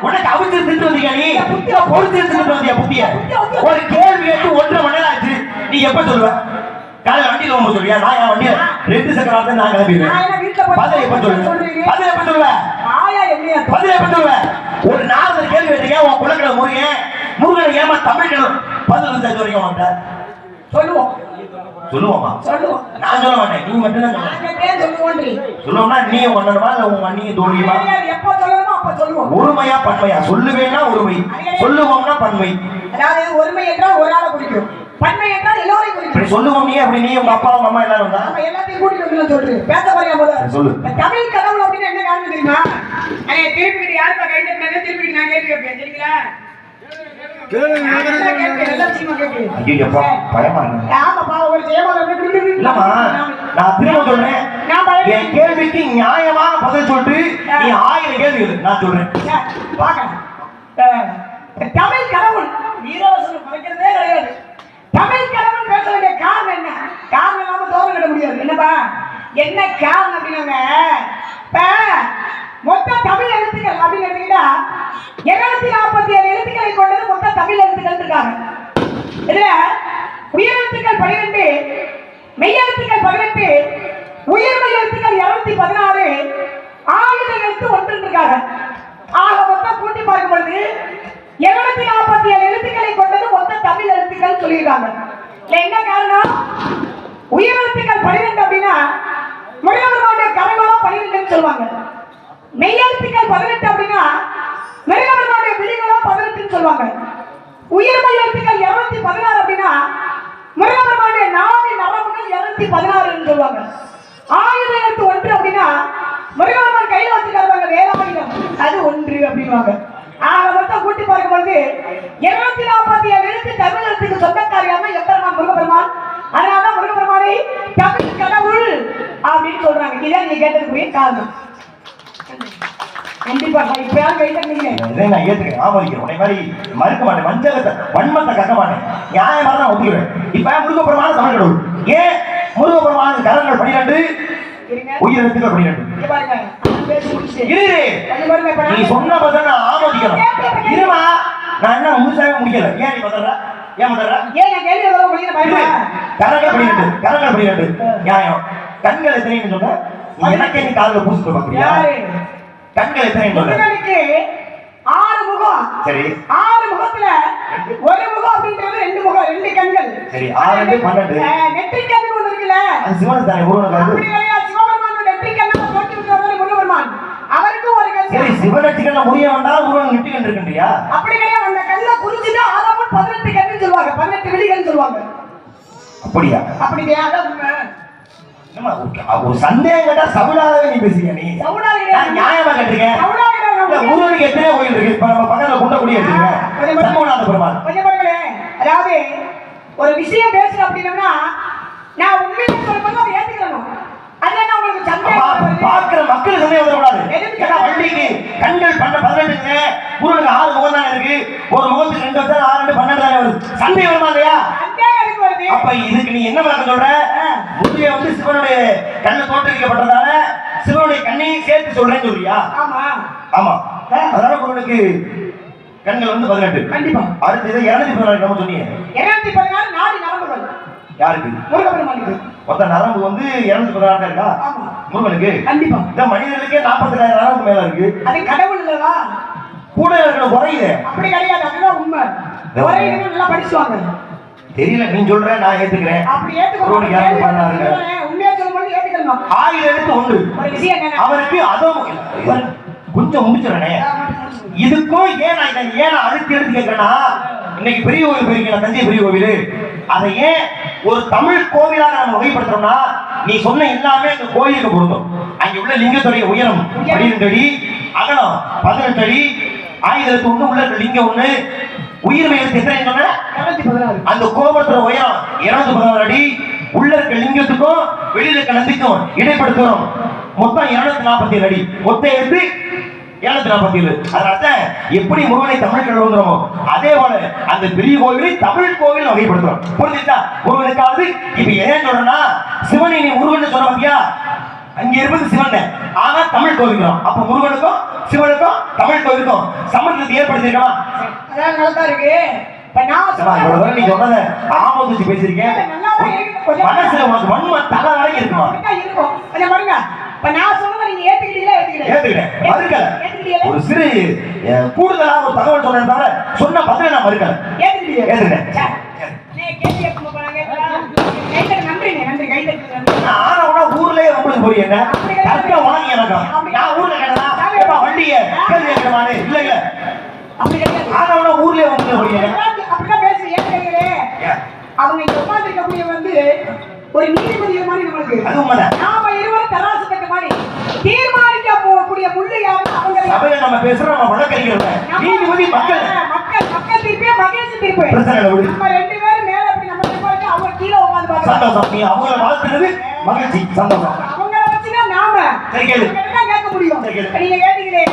உனக்கு அவிச்சு திட்டு வந்தீங்க நீ பொறுத்து திட்டு வந்தியா புத்திய ஒரு கேள்வி கேட்டு 1.5 மணி நேரம் ஆச்சு நீ எப்ப சொல்லுவ காலையில வண்டியில போக சொல்றியா நான் என் வண்டியில 2 சக்கரம் நான் கிளம்பிடுவேன் பதில் எப்ப சொல்லுவேன் பதில் எப்ப சொல்லுவேன் பதில் எப்ப சொல்லுவேன் ஒரு 4 கேள்வி கேட்டீங்க உன் குலக்கடை முருகனை ஏமா தமிழ் பதில் வந்து வரைக்கும் உன்கிட்ட சொல்லுவோம் சொல்லுவோமா சொல்லுவோம் நான் சொல்ல மாட்டேன் நீ மட்டும் தான் சொல்லுவோம்னா நீ ஒன்னமா இல்ல உங்க அண்ணியும் தோழியுமா எப்ப சொல்லணுமோ அப்ப சொல்லுவோம் ஒருமையா பன்மையா சொல்லுவேன்னா ஒருமை சொல்லுவோம்னா பன்மை அதாவது ஒருமை என்றால் ஒரு ஆளை குறிக்கும் பன்மை என்றால் எல்லாரையும் குறிக்கும் சொல்லுவோம் நீ அப்படி நீ உங்க அப்பா உங்க அம்மா எல்லாரும் வந்தா நம்ம எல்லாத்தையும் கூட்டிட்டு வந்து சொல்றேன் பேச போறியா போல சொல்லு தமிழ் கடவுள் அப்படின்னு என்ன காரணம் தெரியுமா திருப்பி யாருப்பா கை தட்டினாங்க திருப்பி நான் கேள்வி கேட்பேன் சரிங்களா கேள்விக்கு நியாயமான பதில் சொல்லிட்டு நீ 1000 கேள்வி நான் சொல்றேன் தமிழ் கடவுள் வீரவசனம் குறைக்கிறதே கிடையாது தமிழ் கடவுள் பேச வேண்டிய காரணம் என்ன காரணம் இல்லாம தோற கட்ட முடியாது என்னப்பா என்ன காரணம் அப்படின்னாங்க மொத்த தமிழ் எழுத்துக்கள் அப்படின்னு எடுத்தீங்கன்னா 247 எழுத்துக்களை கொண்டது மொத்த தமிழ் எழுத்துக்கள் இருக்காங்க இதுல உயிரெழுத்துக்கள் 12 மெய்யெழுத்துக்கள் 18 உயிர்மெய் எழுத்துக்கள் 216 ஆயுத எழுத்து 1 இருக்காங்க ஆக மொத்தம் கூட்டி பார்க்கும் பொழுது 247 எழுத்துக்களை கொண்டது மொத்த தமிழ் எழுத்துக்கள் சொல்லியிருக்காங்க என்ன காரணம் உயிரெழுத்துக்கள் 12 அப்படின்னா முருகபெருமானுடைய கரங்களும் 12 சொல்லுவாங்க மெய்யெழுத்துக்கள் 18 அப்படின்னா முருகபெருமானுடைய விழிகளும் 18 சொல்லுவாங்க உயிர்மெய் எழுத்துக்கள் 216 அப்படின்னா முருகபெருமானுடைய நாவி நரம்புகள் 216 சொல்லுவாங்க ஆயுத எழுத்து 1 அப்படின்னா முருகபெருமான் கையில் வச்சுக்கிறாங்க வேளாண்மையம் அது 1 அப்படின்வாங்க ஆக மொத்தம் கூட்டி பார்க்கும் பொழுது 247 எழுத்து தமிழ் எழுத்துக்கு சொந்தக்காரியாம எப்பெருமான் முருகபெருமான் அதனால முருகபெருமானை தமிழ் கடவுள் அப்படின்னு சொல்றாங்க இதான் நீங்க கேட்டதுக்குரிய காரணம் கண்டிப்பா இப்ப யாரும் கைத்தீங்க நான் ஏத்துக்கிறேன் ஆமதிக்கிறேன் உன்னை மாதிரி மறுக்க மாட்டேன் வஞ்சகத்தை வன்மத்தை கக்க மாட்டேன் நியாயமாக தான் ஒத்துக்கிறேன் இப்ப முருகபெருமான தமிழ் கடவுள் ஏன் முருகபெருமான கரங்கள் 12 உயிரெழுத்துக்கள் 12 நீ சொன்ன பதில் நான் ஆமதிக்கிறேன் இருமா நான் என்ன முழுசாவே முடிக்கல ஏன் நீ பதற ஏன் பதற ஏன் நான் கேள்வி வர முடியல பயமா கரங்கள் 12 நியாயம் கண்கள் எத்தனைன்னு சொன்ன நீ எனக்கே நீ காதுல பூசிட்டு பாக்குறியா கண்கள் எத்தனை முருகனுக்கு 6 முகம் சரி 6 முகத்துல ஒரு முகம் அப்படின்றது 2 முகம் 2 கண்கள் சரி 6 12 நெற்றிக் கண்ணு ஒன்று இருக்குல அது சிவன் தானே முருகனுக்கு அப்படி இல்லையா சிவபெருமான் நெற்றிக் கண்ணை போட்டு விட்டவர் முருகபெருமான் அவருக்கு ஒரு கண் சரி சிவனெற்றிக் கண்ண முடிய வந்தா முருகன் நெற்றிக் கண் இருக்குன்றியா அப்படி இல்லையா அந்த கண்ணை குறிஞ்சினா ஆதாமும் 18 கண்ணு சொல்வாங்க 18 விழிகள் சொல்வாங்க அப்படியா அப்படி இல்லையா ஒரு சந்தேகம் கேட்டா சவுடாவே நீ பேசுறீங்க நீ நான் நியாயமா கேட்டிருக்கேன் முருகனுக்கு எத்தனை கோயில் இருக்கு இப்ப நம்ம பக்கத்துல குண்டக்குடி எடுத்துருக்கேன் சண்முகநாத பெருமாள் அதாவது ஒரு விஷயம் பேசுறேன் அப்படின்னா நான் உண்மையை சொல்லும்போது அதை ஏத்துக்கணும் அதனால உங்களுக்கு சந்தேகம் பாக்குற மக்கள் சந்தேகம் வரக்கூடாது வண்டிக்கு கண்கள் 18 முருகனுக்கு 6 முகம் தான் இருக்கு ஒரு முகத்துக்கு 2 வச்சா 6 12 தானே வருது சந்தேகம் வருமா இல்லையா அப்ப இதுக்கு நீ என்ன விளக்கம் சொல்ற முருகன் வந்து சிவனுடைய கண்ணு தோற்றுவிக்கப்பட்டதால சிவனுடைய கண்ணையும் சேர்த்து சொல்றேன்னு சொல்றியா ஆமா ஆமா அதனால முருகனுக்கு கண்கள் வந்து 18 கண்டிப்பா அடுத்து 216 நம்ம சொன்னீங்க 216 நாடி நரம்புகள் யாருக்கு முருகபெருமானுக்கு மொத்த நரம்பு வந்து 216 இருக்கா ஆமா முருகனுக்கு கண்டிப்பா இந்த மனிதனுக்கே 40000 நரம்பு மேல இருக்கு அது கடவுள் இல்லவா கூட இருக்கிற குறையுது அப்படி கிடையாது அதுதான் உண்மை குறையுதுன்னு நல்லா படிச்சுவாங்க தெரியல நீ சொல்ற நான் ஏத்துக்கிறேன் அப்படி ஏத்துக்கணும் உண்மையா சொல்லும்போது ஏத்துக்கணும் 1000 எழுத்து 1 ஒரு விஷயம் என்னன்னா அவருக்கு அதுவும் கொஞ்சம் முடிச்சிடறேனே இதுக்கும் ஏன் நான் அழுத்தி எடுத்து கேட்கிறேன்னா இன்னைக்கு பெரிய கோவில் போயிருக்கீங்க தஞ்சை பெரிய கோவில் அதை ஏன் ஒரு தமிழ் கோவிலாக நம்ம வகைப்படுத்துறோம்னா நீ சொன்ன எல்லாமே அந்த கோயிலுக்கு பொருந்தும் அங்க உள்ள லிங்கத்துடைய உயரம் 12 அடி அகலம் 18 அடி 1000 எழுத்து 1 உள்ள லிங்கம் 1 உயிர் மையத்துக்கு எத்தனை சொன்ன 216 அந்த கோபுரத்தோட உயரம் 216 அடி உள்ள இருக்க லிங்கத்துக்கும் வெளியில இருக்க நந்திக்கும் இடைப்படுத்துறோம் மொத்தம் 247 அடி மொத்த எடுத்து 247 அதனால எப்படி முருகனை தமிழ் கடவுள்ங்கிறோமோ அதே போல அந்த பெரிய கோவிலை தமிழ் கோவில் வகைப்படுத்துறோம் புரிஞ்சுச்சா முருகனுக்காவது இப்ப ஏன் சொல்றேன்னா சிவனை நீ முருகன் சொன்ன பாத்தியா அங்க இருப்பது சிவன். ஆனா தமிழ் கோவிக்கிறோம். அப்ப முருகனுக்கும் சிவனுக்கும் தமிழ் கோவிலுக்கும் சம்பந்தத்தை ஏற்படுத்திருக்கலாம். அதான் நல்லா இருக்கு. இப்ப நான் இவ்வளவு தூரம் நீ சொன்னத ஆமோதிச்சு பேசியிருக்கேன். மனசுல உனக்கு வன்மை தலை வரைக்கும் இருக்குமா? இருக்கும். கொஞ்சம் பாருங்க. இப்ப நான் சொன்னதை நீங்க ஏத்துக்கிட்டீங்களா? ஏத்துக்கிட்டேன். மறுக்கல. ஒரு சிறு கூடுதலா ஒரு தகவல் சொன்னதால சொன்ன பதில நான் மறுக்கல. ஏத்துக்கிட்டேன். ஊர்லயே உங்களுக்கு புரியுங்க. கரெக்டா உனக்கு எனக்கும். நான் ஊர்ல கேட்டா வண்டிய கேள்வி கேட்கறானே இல்ல இல்ல. அப்படி கிடையாது. ஆனா ஊர்லயே உங்களுக்கு புரியுங்க. அப்படிதான் பேசுறீங்க. அவங்க இங்க உட்கார்ந்திருக்கக்கூடிய வந்து ஒரு நீதிபதி மாதிரி நமக்கு. அது உண்மைதான். நாம இருவரும் தராசு தட்டு மாதிரி தீர்மானிக்க போகக்கூடிய முள்ளு யாரு? அவங்க சபையில நம்ம பேசுறோம், நம்ம வழக்கறிஞர்கள். நீதிபதி மக்கள். மக்கள் தீர்ப்பே மகேஷ் தீர்ப்பு. பிரச்சனை இல்ல. நம்ம ரெண்டு பேரும் மேல அப்படி நம்ம உட்கார்ந்து அவங்க கீழ உட்கார்ந்து பாருங்க. சந்தோஷம். நீ அவங்கள வாழ்த்துறது மகிழ்ச்சி. சந்தோஷம். அவங்கள வச்சுதான் நாம கேட்க முடியும். நீங்க கேட்டீங்களே,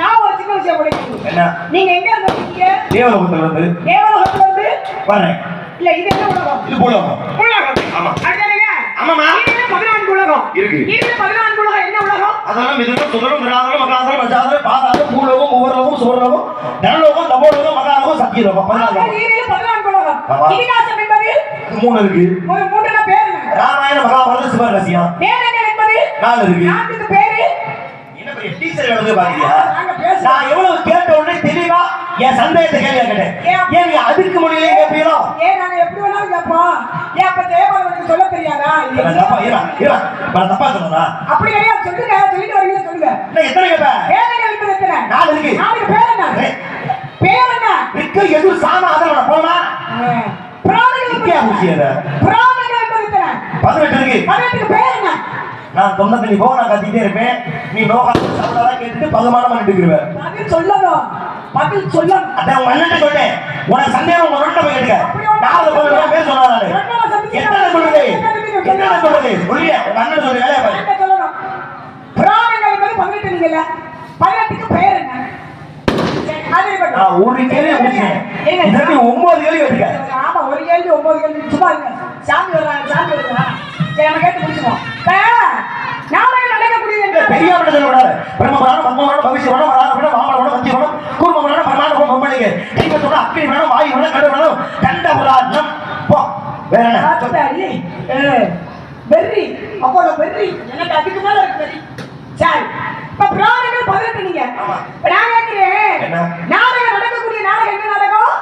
நான் ஒரு சின்ன விஷயம் படிக்கிறேன். என்ன? நீங்க எங்க இருக்கீங்க? தேவலோகத்துல இருந்து. தேவலோகத்துல இருந்து வரேன். இல்ல இது என்ன உலகம்? இது பூலோகம். உலகம். ஆமா. அடடங்க. ஆமாமா. இது 14 உலகம் இருக்கு. இது 14 உலகம் என்ன உலகம்? அதெல்லாம் மிதுனம், சுதனம், விராதனம், மகாதனம், மஜாதனம், பாதாளம், பூலோகம், உவர்லோகம், சுவர்லோகம், தனலோகம், தபோலோகம், மகாலோகம், சத்தியலோகம். 14 இது 14 உலகம். இதிகாசம் என்பது 3 இருக்கு. மூணுல பேருங்க. ராமாயண, மகாபாரத, சிவரகசியம். வேதங்கள் என்பது 4 இருக்கு. 4க்கு பேரு என்ன பெரிய டீச்சர் எழுது பாத்தீங்களா? நான் எவ்வளவு கேட்ட உடனே தெளிவா என் சந்தேகத்தை கேள்வி கேட்டேன். ஏன் நீ அதுக்கு முடியல கேட்பீங்களோ? ஏன் நாங்க எப்படி வேணாலும் கேட்போம். ஏன் அப்ப தேவனுக்கு சொல்ல தெரியாதா? தப்பா சொன்னா அப்படி கிடையாது. சொல்லுங்க, சொல்லிட்டு வரீங்க சொல்லுங்க. எத்தனை கேட்ப? வேதங்கள் என்பது எத்தனை? 4 இருக்கு. 4க்கு பேர் என்ன? பேர் என்ன? இருக்கு. எது சாம அதோட போமா புராணங்கள் என்பது புராணங்கள் என்பது எத்தனை? 18 இருக்கு. 18க்கு பேர் என்ன? நான் சொன்னது நீ போ, நான் கத்திட்டே இருப்பேன். நீ நோகா சாப்பிடாதான் கேட்டுட்டு பகமானமா நின்றுக்குவேன். பதில் சொல்லணும். பதில் சொல்லணும். அதான் உங்க அண்ணன் சொன்னேன். உனக்கு சந்தேகம் உங்க நோட்ட போய் கேட்டுக்க. 4 பேர் சொன்னாரு. என்ன சொல்லுது? என்ன சொல்லுது? சொல்லியா உங்க அண்ணன் சொல்லு. வேலையா பாரு. சொல்லணும். புராணங்கள் என்பது 18 இல்ல. 18க்கு பேர் என்ன? நான் ஒரு கேள்வி முடிச்சேன். இதற்கு 9 கேள்வி எடுக்க. ஆமா, ஒரு கேள்வி 9 கேள்வி சும்மா இருங்க. சாமி வர்றாங்க, சாமி வருவாங்க. சரி, நம்ம கேட்டு முடிச்சுப்போம். நாளைக்கு நடக்கக்கூடிய பெரியாவிட சொல்லக்கூடாது. பிரம்மபுராணம், பத்மபுராணம், பவிஷ்யபுராணம், வராகபுராணம், வாமனபுராணம், வஞ்சிபுராணம், கூர்மபுராணம், பரமானபுராணம், பொம்மலிங்க, தெய்வத்தோட அக்கினி வேணும், வாயு வேணும், கடு வேணும், கண்டபுராணம். போ. வேற என்ன? வெர்ரி. அப்போல வெர்ரி. எனக்கு அதுக்கு மேல இருக்கு வெர்ரி. சரி. இப்ப புராணங்கள் 18 நீங்க. இப்ப நான் கேக்குறேன். நாடகம் நடக்கக்கூடிய நாடகம் என்ன நாடகம்?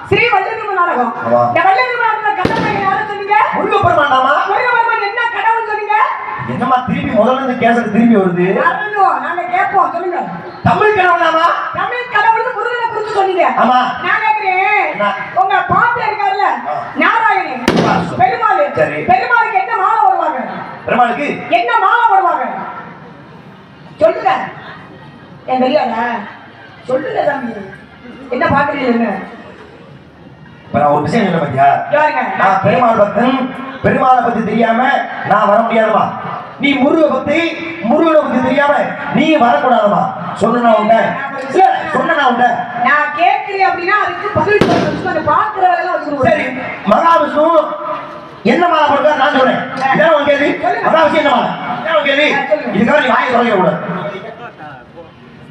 ஸ்ரீ வள்ளியம்மை நாடகம். இந்த வள்ளியம்மை நாடகத்துல கதாநாயகன் யாரு சொன்னீங்க? முருகப்பெருமானாமா? முருகப்பெருமான் என்ன கடவுள் சொன்னீங்க? என்னமா திருப்பி முதல்ல இருந்து கேசட் திரும்பி வருது? நாங்க கேட்போம், சொல்லுங்க. தமிழ் கடவுளாமா? தமிழ் கடவுள் முருகனை குறித்து சொன்னீங்க. ஆமா. நான் கேக்குறேன், உங்க பாட்டு இருக்காருல்ல நாராயணன் பெருமாள். பெருமாளுக்கு என்ன மாலை வருவாங்க? பெருமாளுக்கு என்ன மாலை வருவாங்க? சொல்லுங்க. என் தெரியாதா? சொல்லுங்க சாமி. என்ன பாக்குறீங்க? இப்ப நான் ஒரு விஷயம் சொல்ல பாத்தியா? நான் பெருமாள் பக்தன். பெருமாளை பத்தி தெரியாம நான் வர முடியாதுமா. நீ முருகனை பத்தி தெரியாம நீ வரக்கூடாதுமா. சொன்னா உண்ட இல்ல, சொன்னா உண்ட. நான் கேட்கிறேன் அப்படின்னா அதுக்கு பதில் சொல்லணும். பாக்குறவங்க சரி, மகாவிஷ்ணு என்ன மாலை போடுறாரு நான் சொல்றேன். இதான் உன் கேள்வி. மகாவிஷ்ணு என்ன மாலை? இதான் உன் கேள்வி. இதுக்காக நீ வாயை சொல்ல கூடாது.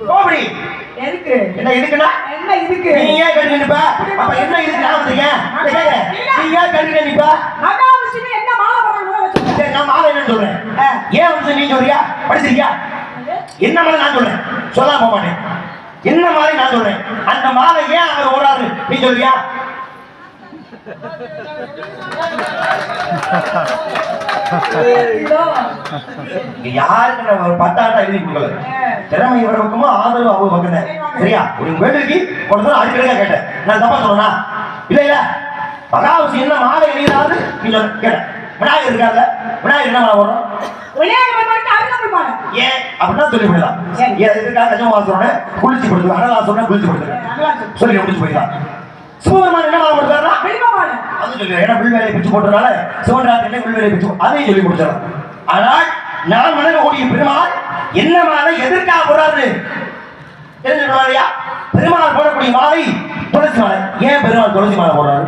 கோபடி எதுக்கு? என்ன இதுக்குன்னா? என்ன இதுக்கு? நீ ஏன் கண்ணு நிப்பா? அப்ப என்ன இதுக்கு நான் வந்திருக்கேன்? நீ ஏன் கண்ணு நிப்பா? மகாவிஷ்ணு என்ன மாலை போடுறாங்க? சரி, நான் மாலை என்னன்னு சொல்றேன். ஏன் வந்து நீ சொல்றியா? படிச்சிருக்கியா? என்ன மாலை நான் சொல்றேன். சொல்லாம போக மாட்டேன். என்ன மாலை நான் சொல்றேன். அந்த மாலை ஏன் அவர் ஓடாரு நீ சொல்றியா? யாருக்கு நம்ம பட்டாட்டா எழுதி கொடுக்கல. திறமை இவர பக்கமோ ஆதரவு அவங்க பக்கம். சரியா? ஒரு வேலைக்கு கொடுத்தா அடிக்கடியா கேட்டேன். நான் தப்பா சொன்னா இல்ல இல்ல. மகாவிஷ்ணு என்ன மாலை எழுதினாரு நீ சொல்ல கேட்ட. விநாயகர் இருக்காங்க. விநாயகர் என்ன மாலை வரும்? ஏன் அப்படின்னா சொல்லி போயிடலாம். ஏன் இதுக்காக கஜமா சொல்றேன் குளிச்சு கொடுத்து அனலா சொல்றேன் குளிச்சு கொடுத்துருக்கேன் சொல்லி முடிச்சு போயிடலாம். சிவபெருமான் என்ன மாலை கொடுத்தாருன்னா அது சொல்லி ஏன்னா புல்வேலையை பிச்சு போட்டதுனால சிவன் என்ன புல்வேலையை பிச்சு அதையும் சொல்லி கொடுத்தாரு. ஆனால் நான் வணங்கக்கூடிய பெருமாள் என்ன மாலை எதற்காக போறாரு தெரிஞ்சுக்கலையா? பெருமாள் போடக்கூடிய மாலை துளசி மாலை. ஏன் பெருமாள் துளசி மாலை போடுறாரு?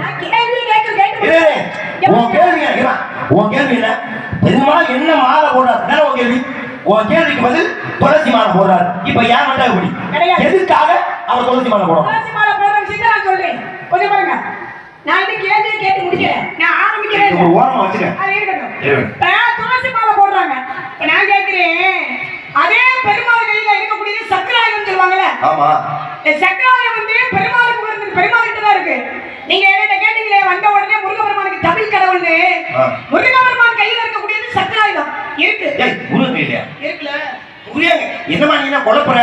உன் கேள்வி உன் கேள்வி என்ன? பெருமாள் என்ன மாலை போடுறாரு? தானே உன் கேள்வி. உன் கேள்விக்கு பதில் துளசி மாலை போடுறாரு. இப்ப ஏன் மட்டும் எப்படி? கிடையாது. எதுக்காக அவர் துளசி மாலை போடுறார்? துளசி மாலை போடுற விஷயத்தை நான் சொல்றேன். கொஞ்சம் பாருங்க. நான் இந்த கேள்வியை கேட்டு முடிக்கிறேன். நான் ஆரம்பிக்கிறேன். ஒரு ஓரமா வச்சுக்க. அது இருக்கட்டும். இப்ப துளசி மாலை போடுறாங்க. இப்ப நான் கேட்கிறேன், அதே பெருமாள் கையில இருக்கக்கூடிய சக்கராயுதம் சொல்லுவாங்கல்ல, ஆமா. இந்த சக்கராயுதம் வந்து பெருமாளுக்கு வருது, பெருமாளுக்கு தான் இருக்கு. நீங்க என்கிட்ட கேட்டீங்களே, வந்த உடனே முருகபெருமானுக்கு தமிழ் கடவுள்னு, முருகபெருமான் கையில இருக்கக்கூடியது சக்கராயுதம் இருக்கு. ஏய், முருகன் இல்லையா? இருக்குல்ல. புரியாங்க. என்னமா நீ என்ன குழப்புற?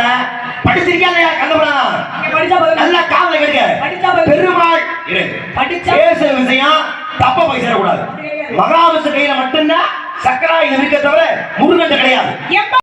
படிச்சிருக்கியா இல்லையா? கண்டுபிடலாம். நீங்க படிச்சா பதில். நல்லா காதுல கேட்க. படிச்சா பதில். பெருமாள் படிச்சா பேசுற விஷயம் தப்பா பேசிடக்கூடாது. மகாவிஷ்ணு கையில மட்டும்தான் சக்கராயுதம் இருக்க தவிர முருகன் கிடையாது. எப்ப